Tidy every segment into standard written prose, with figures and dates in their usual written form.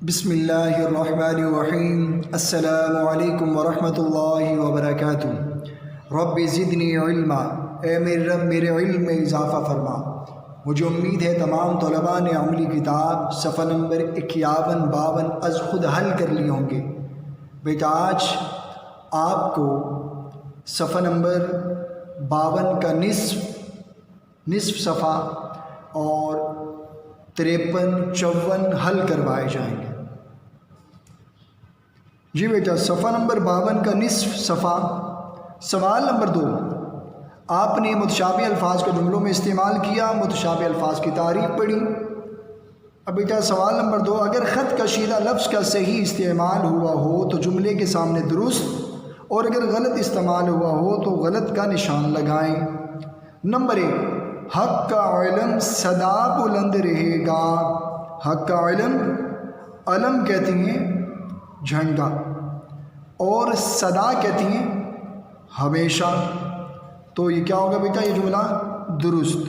بسم اللہ الرحمن الرحیم۔ السلام علیکم ورحمۃ اللہ وبرکاتہ۔ رب زدنی علما، اے میرے رب میرے علم میں اضافہ فرما۔ مجھے امید ہے تمام طلباء نے عملی کتاب صفحہ نمبر 51 52 از خود حل کر لیے ہوں گے۔ بیٹا آج آپ کو صفحہ نمبر 52 کا نصف صفحہ اور 53 54 حل کروائے جائیں گے۔ جی بیٹا، صفحہ نمبر 52 کا نصف صفحہ، سوال نمبر 2، آپ نے متشابہ الفاظ کو جملوں میں استعمال کیا، متشابہ الفاظ کی تعریف پڑھی۔ اب بیٹا سوال نمبر 2، اگر خط کشیدہ لفظ کا صحیح استعمال ہوا ہو تو جملے کے سامنے درست، اور اگر غلط استعمال ہوا ہو تو غلط کا نشان لگائیں۔ نمبر 1، حق کا علم صدا بلند رہے گا۔ حق کا علم کہتی ہیں جھنڈا، اور صدا کہتی ہیں ہمیشہ، تو یہ کیا ہوگا بیٹا؟ یہ جملہ درست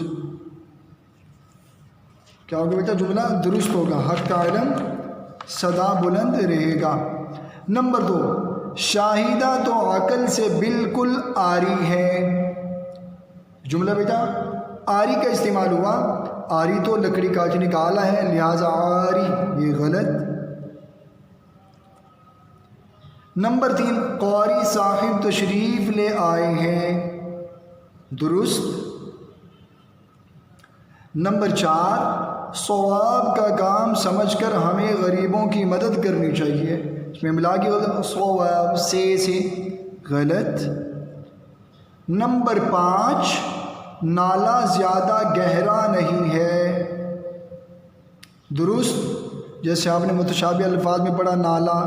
کیا ہوگا بیٹا؟ جملہ درست ہوگا۔ حق کا علم صدا بلند رہے گا۔ نمبر 2، شاہدہ تو عقل سے بالکل آری ہے۔ جملہ بیٹا آری کا استعمال ہوا، آری تو لکڑی کاٹ نکالا ہے، لہذا آری، یہ غلط۔ نمبر 3، قاری صاحب تشریف لے آئے ہیں، درست۔ نمبر 4، ثواب کا کام سمجھ کر ہمیں غریبوں کی مدد کرنی چاہیے، اس میں ملا کے ثواب سے غلط۔ نمبر 5، نالا زیادہ گہرا نہیں ہے، درست، جیسے آپ نے متشابہ الفاظ میں پڑھا نالا۔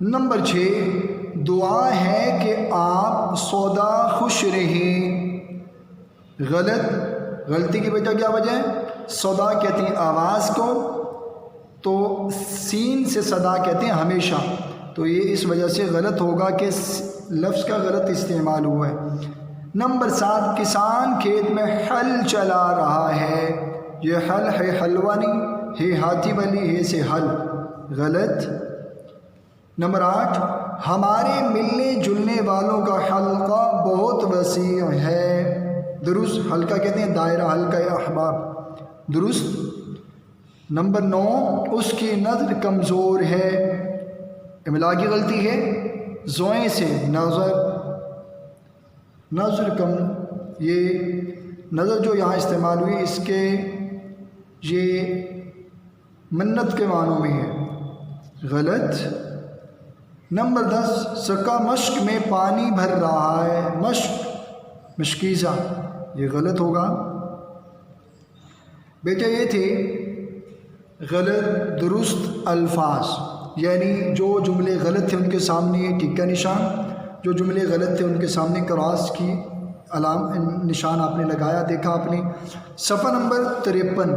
نمبر 6، دعا ہے کہ آپ سودا خوش رہیں، غلطی کی بیٹا کیا وجہ ہے؟ سودا کہتے ہیں آواز کو، تو سین سے صدا کہتے ہیں ہمیشہ، تو یہ اس وجہ سے غلط ہوگا کہ لفظ کا غلط استعمال ہوا ہے۔ نمبر 7، کسان کھیت میں حل چلا رہا ہے، یہ حل ہے حلوہ نہیں، ہے ہاتھی والی، ہے سے حل، غلط۔ نمبر 8، ہمارے ملنے جلنے والوں کا حلقہ بہت وسیع ہے، درست، حلقہ کہتے ہیں دائرہ، حلقہ یا احباب، درست۔ نمبر 9، اس کی نظر کمزور ہے، املا کی غلطی ہے، زوئیں سے نظر کم، یہ نظر جو یہاں استعمال ہوئی اس کے یہ منت کے معنوں میں ہے، غلط۔ نمبر 10، سکا مشق میں پانی بھر رہا ہے، مشکیزہ، یہ غلط ہوگا۔ بیٹا یہ تھے غلط درست الفاظ، یعنی جو جملے غلط تھے ان کے سامنے ٹک کا نشان، جو جملے غلط تھے ان کے سامنے کراس کی نشان آپ نے لگایا، دیکھا آپ نے۔ صفحہ نمبر 53،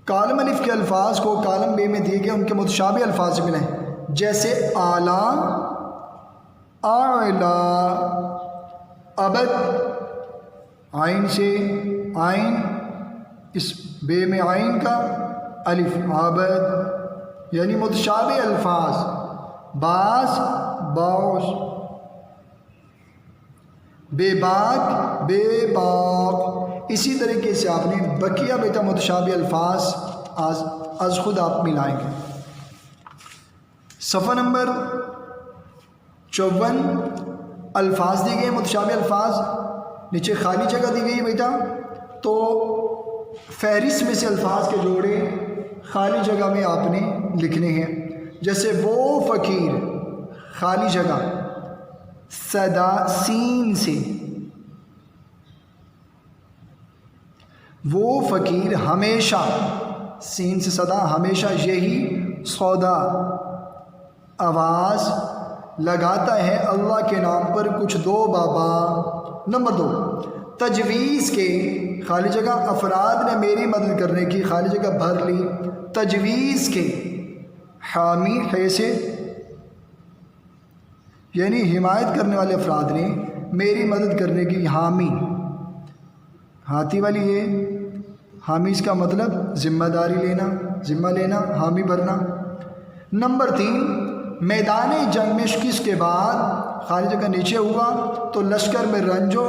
کالم الف کے الفاظ کو کالم بے میں دیے گئے ان کے متشابہ الفاظ ملیں، جیسے اعلیٰ، اعلیٰ، ابد، عین سے عین، اس بے میں عین کا الف، عبد، یعنی متشابہ الفاظ، باز، باؤس، بے باک، بے باق، اسی طریقے سے آپ نے بقیہ بیٹا متشابہ الفاظ از خود آپ ملائیں گے۔ صفحہ نمبر 54، الفاظ دی گئے متشابہ الفاظ، نیچے خالی جگہ دی گئی بیٹا، تو فہرست میں سے الفاظ کے جوڑے خالی جگہ میں آپ نے لکھنے ہیں، جیسے وہ فقیر، خالی جگہ، صدا سین سے، وہ فقیر ہمیشہ، سین سے صدا ہمیشہ، یہی سودا آواز لگاتا ہے اللہ کے نام پر کچھ دو بابا۔ نمبر 2، تجویز کے، خالی جگہ، افراد نے میری مدد کرنے کی، خالی جگہ بھر لی، تجویز کے، حامی ہے سے، یعنی حمایت کرنے والے افراد نے میری مدد کرنے کی، حامی، ہاتھی والی ہے، حامیز کا مطلب ذمہ داری لینا، ذمہ لینا، حامی بھرنا۔ نمبر 3، میدان جنگ میں شکست کے بعد خالی جگہ نیچے ہوا تو لشکر میں رنج و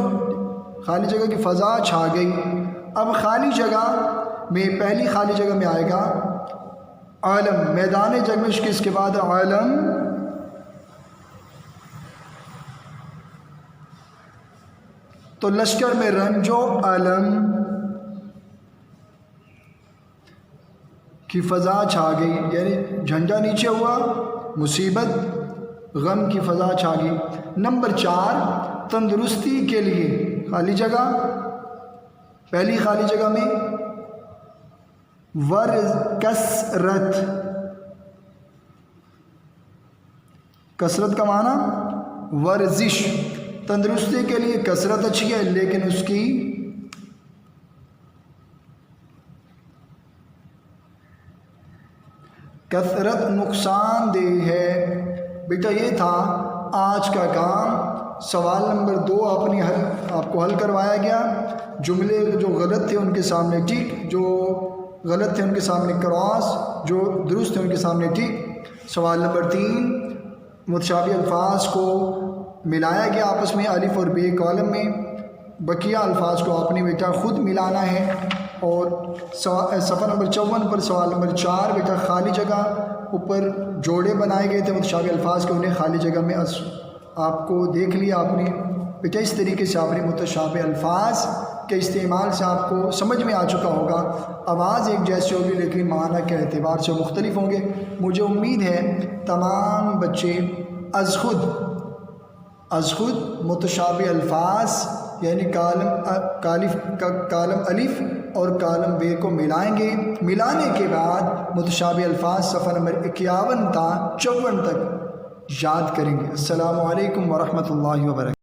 خالی جگہ کی فضا چھا گئی۔ اب خالی جگہ میں پہلی خالی جگہ میں آئے گا عالم، میدان جنگ میں شکست کے بعد عالم، تو لشکر میں رنج و علم کی فضا چھا گئی، یعنی جھنڈا نیچے ہوا، مصیبت غم کی فضا چھا گئی۔ نمبر 4، تندرستی کے لیے خالی جگہ، پہلی خالی جگہ میں کثرت، کثرت کا معنی ورزش، تندرستی کے لیے کثرت اچھی ہے لیکن اس کی کثرت نقصان دہ ہے۔ بیٹا یہ تھا آج کا کام۔ سوال نمبر 2 آپ کو حل کروایا گیا، جملے جو غلط تھے ان کے سامنے ٹھیک، جو غلط تھے ان کے سامنے کراس، جو درست تھے ان کے سامنے ٹھیک۔ سوال نمبر 3، متشابہ الفاظ کو ملایا گیا آپس میں الف اور بے کالم میں، بقیہ الفاظ کو آپ نے بیٹا خود ملانا ہے۔ اور صفحہ نمبر 54 پر سوال نمبر 4 بیٹا خالی جگہ اوپر جوڑے بنائے گئے تھے متشابہ الفاظ کے، انہیں خالی جگہ میں آپ کو دیکھ لیا آپ نے بیٹا۔ اس طریقے سے آپ نے متشابہ الفاظ کے استعمال سے آپ کو سمجھ میں آ چکا ہوگا۔ آواز ایک جیسی ہوگی لیکن معنی کے اعتبار سے مختلف ہوں گے۔ مجھے امید ہے تمام بچے از خود متشابہ الفاظ یعنی کالم الف اور کالم بے کو ملائیں گے۔ ملانے کے بعد متشابہ الفاظ صفحہ نمبر 51 تا 54 تک یاد کریں گے۔ السلام علیکم ورحمۃ اللہ وبرکاتہ۔